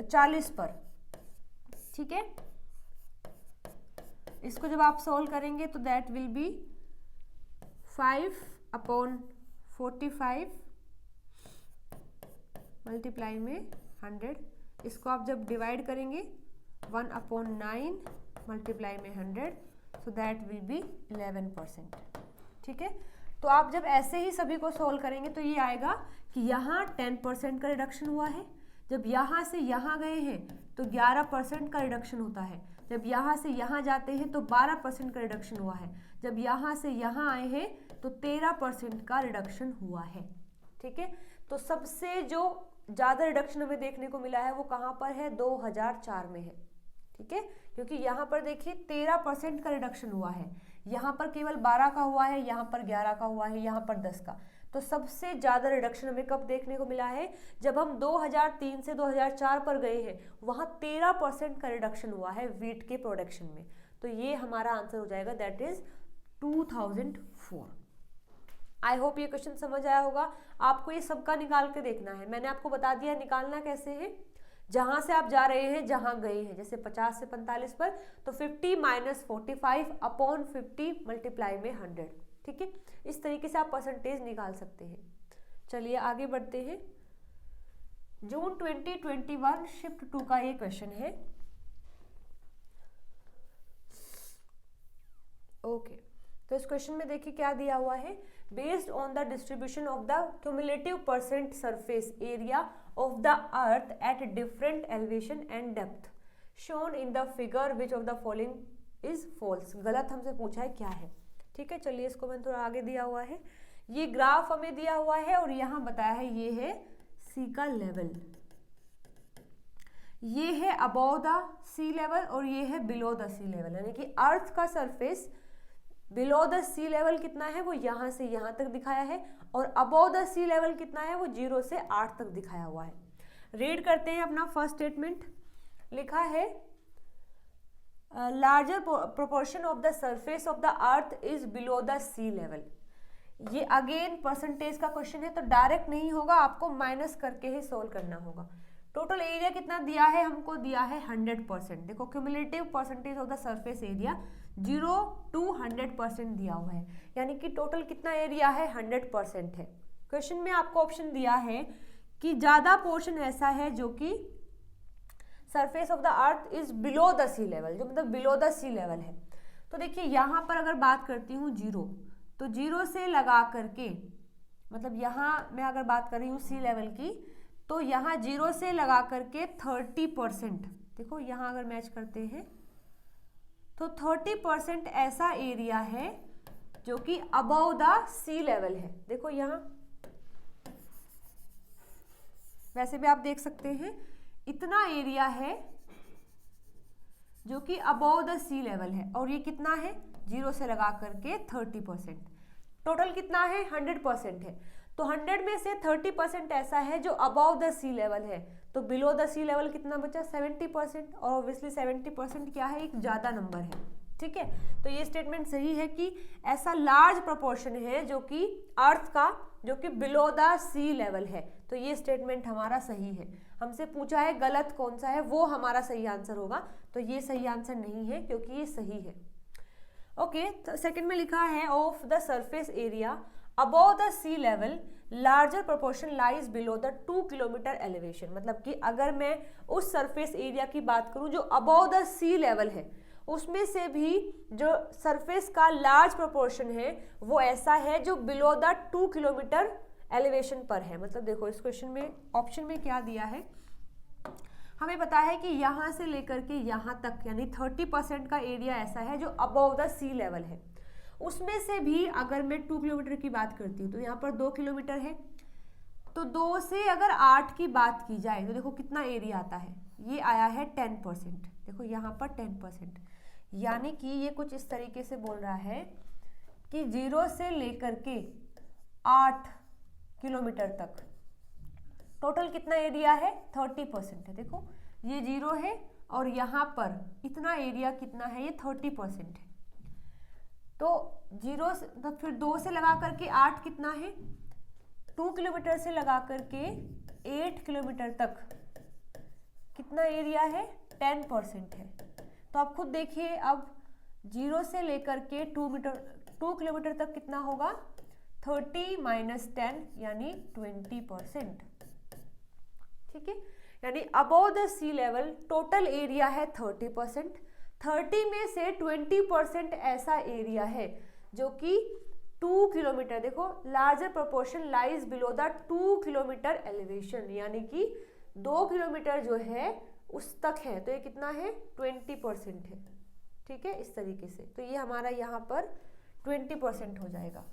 40 पर। ठीक है, इसको जब आप सोल्व करेंगे तो that will be 5 upon 45 multiply में 100। इसको आप जब डिवाइड करेंगे 1 अपॉन 9 मल्टीप्लाई में 100, सो दैट विल बी 11%। ठीक है, तो आप जब ऐसे ही सभी को सोल्व करेंगे तो ये आएगा कि यहाँ 10% का रिडक्शन हुआ है। जब यहाँ से यहाँ गए हैं तो 11% का रिडक्शन होता है। जब यहाँ से यहाँ जाते हैं तो 12% का रिडक्शन हुआ है। जब यहाँ से यहाँ आए हैं तो 13% का रिडक्शन हुआ है। ठीक है, तो सबसे जो ज़्यादा रिडक्शन हमें देखने को मिला है वो कहाँ पर है 2004 में है। ठीक है, क्योंकि यहाँ पर देखिए 13% का रिडक्शन हुआ है, यहाँ पर केवल 12 का हुआ है, यहाँ पर 11 का हुआ है, यहाँ पर 10 का। तो सबसे ज़्यादा रिडक्शन हमें कब देखने को मिला है जब हम 2003 से 2004 पर गए हैं, वहाँ 13% का रिडक्शन हुआ है वीट के प्रोडक्शन में। तो ये हमारा आंसर हो जाएगा, दैट इज 2004। आई होप ये क्वेश्चन समझ आया होगा। आपको ये सबका निकाल के देखना है, मैंने आपको बता दिया निकालना कैसे है। जहां से आप जा रहे हैं, जहां गए हैं, जैसे 50 से 45 पर तो 50 माइनस 45 अपॉन 50 मल्टीप्लाई में 100। ठीक है, इस तरीके से आप परसेंटेज निकाल सकते हैं। चलिए आगे बढ़ते हैं। जून 2021 शिफ्ट 2 का ये क्वेश्चन है। ओके, तो इस क्वेश्चन में देखिए क्या दिया हुआ है। Based on the distribution of the cumulative percent surface area of the earth at different elevation and depth shown in the figure which of the following is false. गलत हमसे पूछा है क्या है। ठीक है, चलिए इसको मैंने थोड़ा आगे दिया हुआ है। ये ग्राफ हमें दिया हुआ है और यहाँ बताया है ये है सी का लेवल, ये है अबव द सी लेवल और ये है बिलो द सी लेवल, यानी कि अर्थ का surface below the sea level कितना है वो यहाँ से यहाँ तक दिखाया है, और अबव द सी लेवल कितना है वो 0 से 8 तक दिखाया हुआ है। रीड करते हैं अपना फर्स्ट स्टेटमेंट। लिखा है larger proportion of the surface of the earth is below the sea level. ये अगेन परसेंटेज का क्वेश्चन है, तो डायरेक्ट नहीं होगा, आपको माइनस करके ही सोल्व करना होगा। टोटल एरिया कितना दिया है, हमको दिया है 100%। देखो cumulative percentage of the surface area 0 to 100% दिया हुआ है, यानी कि टोटल कितना एरिया है 100% है। क्वेश्चन में आपको ऑप्शन दिया है कि ज्यादा पोर्शन ऐसा है जो कि surface of the earth is below the sea level, जो मतलब बिलो द सी लेवल है। तो देखिए यहाँ पर अगर बात करती हूँ 0, तो 0 से लगा करके, मतलब यहाँ मैं अगर बात कर रही हूँ सी लेवल की, तो यहाँ 0 से लगा करके 30%, देखो यहाँ अगर मैच करते हैं तो 30% ऐसा एरिया है जो कि अबव द सी लेवल है। देखो यहाँ वैसे भी आप देख सकते हैं इतना एरिया है जो कि अबव द सी लेवल है, और ये कितना है 0 से लगा करके 30%। टोटल कितना है 100% है, तो 100 में से 30% ऐसा है जो अबव द सी लेवल है, तो बिलो द सी लेवल कितना बचा 70%, और ऑब्वियसली 70% क्या है, एक ज़्यादा नंबर है। ठीक है, तो ये स्टेटमेंट सही है कि ऐसा लार्ज प्रोपोर्शन है जो कि अर्थ का जो कि बिलो द सी लेवल है, तो ये स्टेटमेंट हमारा सही है। हमसे पूछा है गलत कौन सा है, वो हमारा सही आंसर होगा, तो ये सही आंसर नहीं है क्योंकि ये सही है। ओके, तो सेकंड में लिखा है of the surface area above the sea level larger proportion lies below the 2 kilometre elevation. मतलब कि अगर मैं उस सरफेस एरिया की बात करूं जो अबव द सी लेवल है, उसमें से भी जो सरफेस का लार्ज प्रोपोर्शन है वो ऐसा है जो बिलो द 2 किलोमीटर एलिवेशन पर है। मतलब देखो इस क्वेश्चन में ऑप्शन में क्या दिया है, हमें पता है कि यहाँ से लेकर के यहाँ तक यानी 30% का एरिया ऐसा है जो अबव द सी लेवल है। उसमें से भी अगर मैं 2 किलोमीटर की बात करती हूँ तो यहाँ पर 2 किलोमीटर है, तो 2 से अगर 8 की बात की जाए तो देखो कितना एरिया आता है, ये आया है 10%। देखो यहाँ पर 10%, यानी कि ये कुछ इस तरीके से बोल रहा है कि 0 से लेकर के 8 किलोमीटर तक टोटल कितना एरिया है 30% है। देखो ये 0 है और यहाँ पर इतना एरिया कितना है, ये 30% है। तो 0 से तो फिर 2 से लगा करके 8 कितना है, 2 किलोमीटर से लगा करके 8 किलोमीटर तक कितना एरिया है 10% है। तो आप खुद देखिए, अब 0 से लेकर के 2 किलोमीटर तक कितना होगा 30 माइनस 10 यानी 20%। ठीक है, यानी above the sea level total area है 30%, 30 में से 20% ऐसा एरिया है जो कि 2 किलोमीटर, देखो larger proportion lies below the 2 kilometre elevation, यानी कि 2 किलोमीटर जो है उस तक है, तो ये कितना है 20% है। ठीक है, इस तरीके से, तो ये हमारा यहाँ पर 20% हो जाएगा।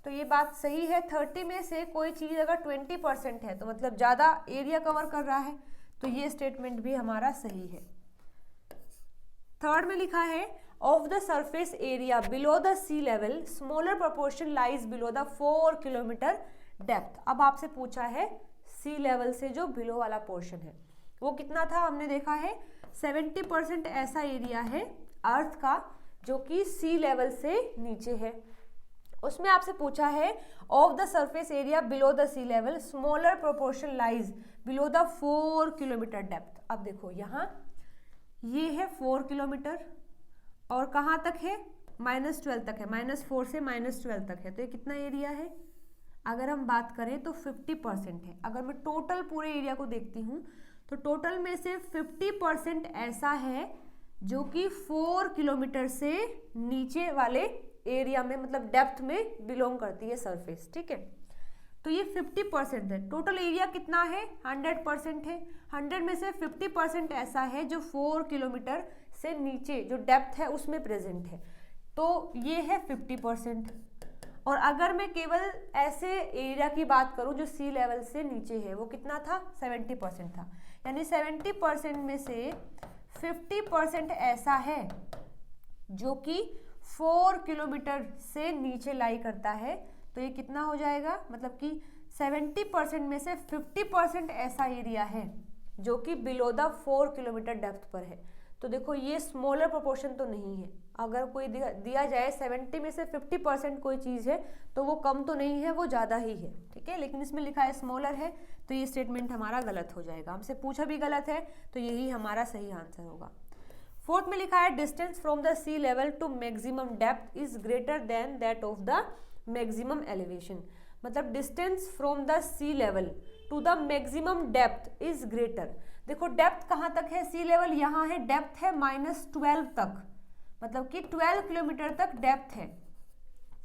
तो ये बात सही है, 30 में से कोई चीज़ अगर 20% है तो मतलब ज़्यादा एरिया कवर कर रहा है, तो ये स्टेटमेंट भी हमारा सही है। थर्ड में लिखा है of the surface area below the sea level smaller proportion lies below the 4 kilometre depth. अब आपसे पूछा है सी लेवल से जो बिलो वाला पोर्शन है वो कितना था, हमने देखा है 70% ऐसा एरिया है अर्थ का जो कि सी लेवल से नीचे है। उसमें आपसे पूछा है of the surface area below the sea level smaller proportion lies below the 4 kilometre depth. अब देखो यहाँ ये है 4 किलोमीटर और कहाँ तक है -12 तक है, -4 से -12 तक है, तो ये कितना एरिया है, अगर हम बात करें तो 50% है। अगर मैं टोटल पूरे एरिया को देखती हूँ तो टोटल में से 50% ऐसा है जो कि 4 किलोमीटर से नीचे वाले एरिया में मतलब डेप्थ में बिलोंग करती है सरफेस। ठीक है, तो ये 50% है। टोटल एरिया कितना है 100% है, 100 में से 50% ऐसा है जो 4 किलोमीटर से नीचे जो डेप्थ है उसमें प्रेजेंट है, तो ये है 50%। और अगर मैं केवल ऐसे एरिया की बात करूं जो सी लेवल से नीचे है वो कितना था 70% था, यानी 70% में से 50% ऐसा है जो कि 4 किलोमीटर से नीचे लाई करता है। तो ये कितना हो जाएगा, मतलब कि 70% में से 50% ऐसा एरिया है जो कि बिलो द 4 किलोमीटर डेप्थ पर है। तो देखो ये स्मॉलर प्रोपोर्शन तो नहीं है। अगर कोई दिया जाए 70 में से 50% कोई चीज़ है तो वो कम तो नहीं है, वो ज़्यादा ही है, ठीक है। लेकिन इसमें लिखा है स्मॉलर है, तो ये स्टेटमेंट हमारा गलत हो जाएगा। हमसे पूछा भी गलत है, तो यही हमारा सही आंसर होगा। फोर्थ में लिखा है distance from the sea level to maximum depth is greater than that of the maximum elevation. मतलब distance from the sea level to the maximum depth is greater. देखो डेप्थ कहाँ तक है, सी लेवल यहाँ है, डेप्थ है -12 तक, मतलब कि 12 किलोमीटर तक डेप्थ है।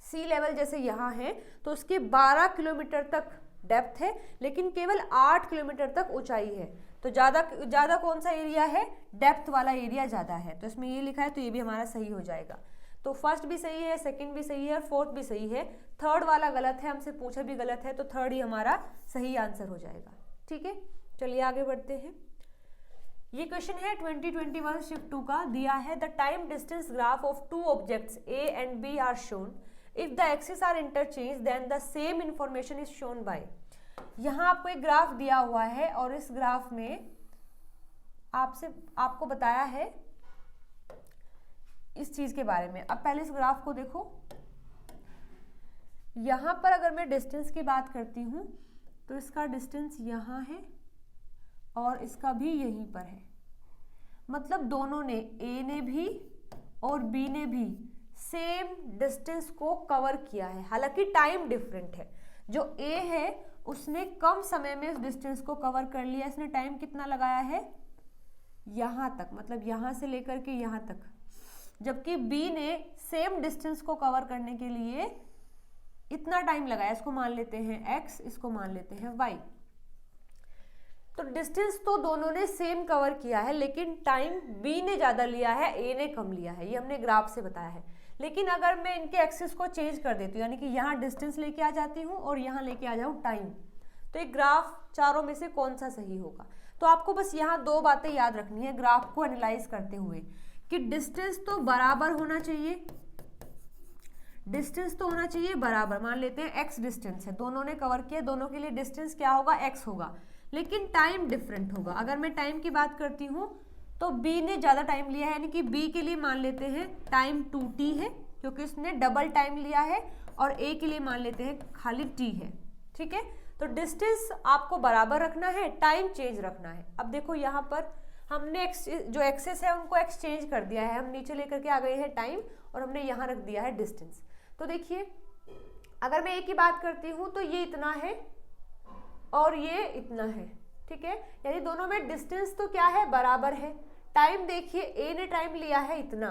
सी लेवल जैसे यहाँ है तो उसके 12 किलोमीटर तक डेप्थ है, लेकिन केवल 8 किलोमीटर तक ऊंचाई है। तो ज़्यादा कौन सा एरिया है, डेप्थ वाला एरिया ज़्यादा है। तो इसमें ये लिखा है, तो ये भी हमारा सही हो जाएगा। तो फर्स्ट भी सही है, सेकंड भी सही है, फोर्थ भी सही है, थर्ड वाला गलत है, हमसे पूछा भी गलत है, तो थर्ड ही हमारा सही आंसर हो जाएगा, ठीक है। चलिए आगे बढ़ते हैं। ये क्वेश्चन है 2021 शिफ्ट 2 का, दिया है the time distance graph of two objects A and B are shown, if the axis are interchange then the same information is shown by. यहाँ आपको एक ग्राफ दिया हुआ है और इस ग्राफ में आपको बताया है इस चीज के बारे में। अब पहले इस ग्राफ को देखो, यहाँ पर अगर मैं डिस्टेंस की बात करती हूँ तो इसका डिस्टेंस यहाँ है और इसका भी यहीं पर है। मतलब दोनों ने, ए ने भी और बी ने भी सेम डिस्टेंस को कवर किया है, हालांकि टाइम डिफरेंट है। जो ए है उसने कम समय में उस डिस्टेंस को कवर कर लिया, इसने टाइम कितना लगाया है, यहाँ तक, मतलब यहाँ से लेकर के यहाँ तक। जबकि बी ने सेम डिस्टेंस को कवर करने के लिए इतना टाइम लगाया, इसको मान लेते हैं x, इसको मान लेते हैं y। तो डिस्टेंस तो दोनों ने सेम कवर किया है, लेकिन टाइम बी ने ज़्यादा लिया है, ए ने कम लिया है, ये हमने ग्राफ से बताया है। लेकिन अगर मैं इनके एक्सिस को चेंज कर देती हूँ, यानी कि यहाँ डिस्टेंस लेके आ जाती हूँ और यहाँ लेके आ जाऊँ टाइम, तो एक ग्राफ चारों में से कौन सा सही होगा। तो आपको बस यहाँ दो बातें याद रखनी है ग्राफ को एनालाइज करते हुए, कि डिस्टेंस तो बराबर होना चाहिए, डिस्टेंस तो होना चाहिए बराबर। मान लेते हैं x डिस्टेंस है, दोनों ने कवर किया, दोनों के लिए डिस्टेंस क्या होगा, x होगा, लेकिन टाइम डिफरेंट होगा। अगर मैं टाइम की बात करती हूँ तो b ने ज़्यादा टाइम लिया है, यानी कि b के लिए मान लेते हैं टाइम 2t है, क्योंकि उसने डबल टाइम लिया है, और a के लिए मान लेते हैं खाली t है, ठीक है। तो डिस्टेंस आपको बराबर रखना है, टाइम चेंज रखना है। अब देखो यहाँ पर हमने जो एक्सेस है उनको एक्सचेंज कर दिया है, हम नीचे लेकर के आ गए हैं टाइम और हमने यहाँ रख दिया है डिस्टेंस। तो देखिए अगर मैं ए की बात करती हूँ तो ये इतना है और ये इतना है, ठीक है, यानी दोनों में डिस्टेंस तो क्या है, बराबर है। टाइम देखिए ए ने टाइम लिया है इतना,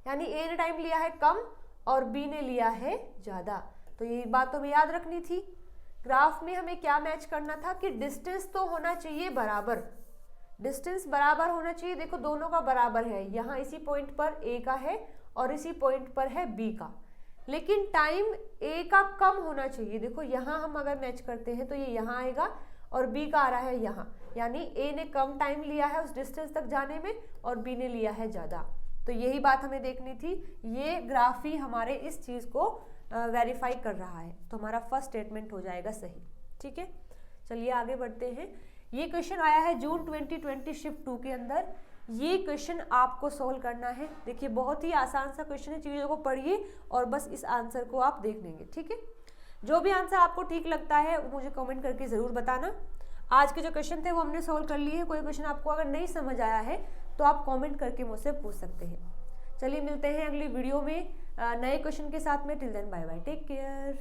यानी ए ने टाइम लिया है कम और बी ने लिया है ज़्यादा। तो ये बात तो हमें याद रखनी थी। ग्राफ में हमें क्या मैच करना था कि डिस्टेंस तो होना चाहिए बराबर, डिस्टेंस बराबर होना चाहिए। देखो दोनों का बराबर है, यहाँ इसी पॉइंट पर ए का है और इसी पॉइंट पर है बी का, लेकिन टाइम ए का कम होना चाहिए। देखो यहाँ हम अगर मैच करते हैं तो ये यहाँ आएगा और बी का आ रहा है यहाँ, यानी ए ने कम टाइम लिया है उस डिस्टेंस तक जाने में और बी ने लिया है ज़्यादा। तो यही बात हमें देखनी थी। ये ग्राफ ही हमारे इस चीज़ को वेरीफाई कर रहा है, तो हमारा फर्स्ट स्टेटमेंट हो जाएगा सही, ठीक है। चलिए आगे बढ़ते हैं। ये क्वेश्चन आया है जून 2020 शिफ्ट 2 के अंदर। ये क्वेश्चन आपको सोल्व करना है। देखिए बहुत ही आसान सा क्वेश्चन है, चीज़ों को पढ़िए और बस इस आंसर को आप देख लेंगे, ठीक है। जो भी आंसर आपको ठीक लगता है वो मुझे कमेंट करके ज़रूर बताना। आज के जो क्वेश्चन थे वो हमने सोल्व कर लिए हैं। कोई क्वेश्चन आपको अगर नहीं समझ आया है तो आप कमेंट करके मुझसे पूछ सकते हैं। चलिए मिलते हैं अगली वीडियो में नए क्वेश्चन के साथ में। Till then bye bye, take care.